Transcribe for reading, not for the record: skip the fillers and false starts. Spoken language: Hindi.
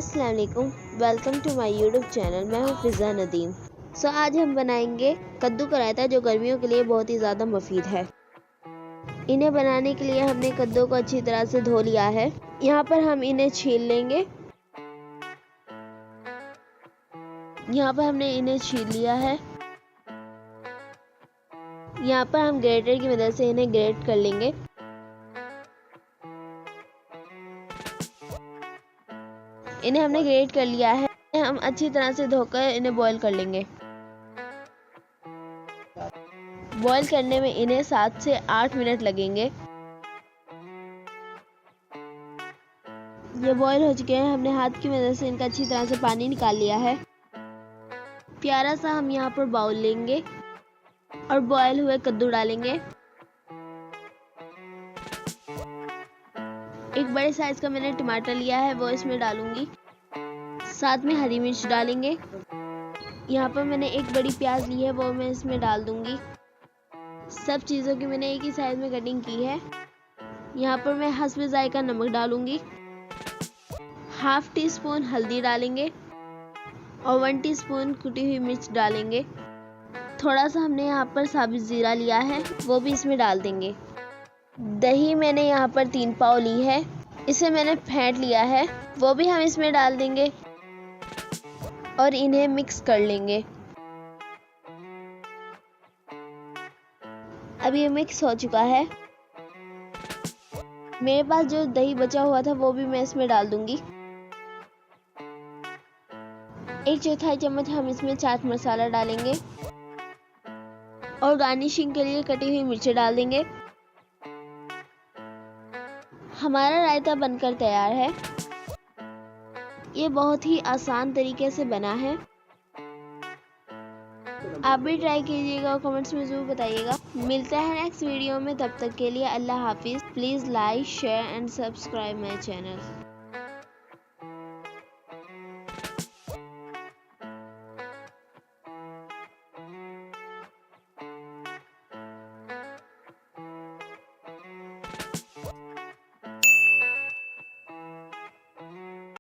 अस्सलाम वालेकुम, welcome to my YouTube channel. मैं हूँ फिज़ा नदीम। आज हम बनाएंगे कद्दू का रायता, जो गर्मियों के लिए बहुत ही ज़्यादा मुफीद है। इन्हें बनाने के लिए हमने कद्दू को अच्छी तरह से धो लिया है। यहाँ पर हम इन्हें छील लेंगे। यहाँ पर हमने इन्हें छील लिया है। यहाँ पर हम ग्रेटर की मदद से इन्हें ग्रेट कर लेंगे। इन्हें हमने ग्रेट कर लिया है। हम अच्छी तरह से धोकर इन्हें बॉईल कर लेंगे। बॉईल करने में इन्हें 7 से 8 मिनट लगेंगे। ये बॉईल हो चुके हैं। हमने हाथ की मदद से इनका अच्छी तरह से पानी निकाल लिया है। प्यारा सा हम यहाँ पर बाउल लेंगे और बॉईल हुए कद्दू डालेंगे। एक बड़े साइज का मैंने टमाटर लिया है, वो इसमें डालूंगी। साथ में हरी मिर्च डालेंगे। यहाँ पर मैंने एक बड़ी प्याज ली है, वो मैं इसमें डाल दूंगी। सब चीज़ों की मैंने एक ही साइज में कटिंग की है। यहाँ पर मैं हस्बे जायका नमक डालूंगी। हाफ टी स्पून हल्दी डालेंगे और 1 टीस्पून कुटी हुई मिर्च डालेंगे। थोड़ा सा हमने यहाँ पर साबुत ज़ीरा लिया है, वो भी इसमें डाल देंगे। दही मैंने यहाँ पर 3 पाव ली है, इसे मैंने फेंट लिया है, वो भी हम इसमें डाल देंगे और इन्हें मिक्स कर लेंगे। अब ये मिक्स हो चुका है। मेरे पास जो दही बचा हुआ था वो भी मैं इसमें डाल दूंगी। 1/4 चम्मच हम इसमें चाट मसाला डालेंगे और गार्निशिंग के लिए कटी हुई मिर्चें डाल देंगे। हमारा रायता बनकर तैयार है। ये बहुत ही आसान तरीके से बना है। आप भी ट्राई कीजिएगा और कमेंट्स में ज़रूर बताइएगा। मिलता है नेक्स्ट वीडियो में, तब तक के लिए अल्लाह हाफिज़। Please like, share and subscribe my channel.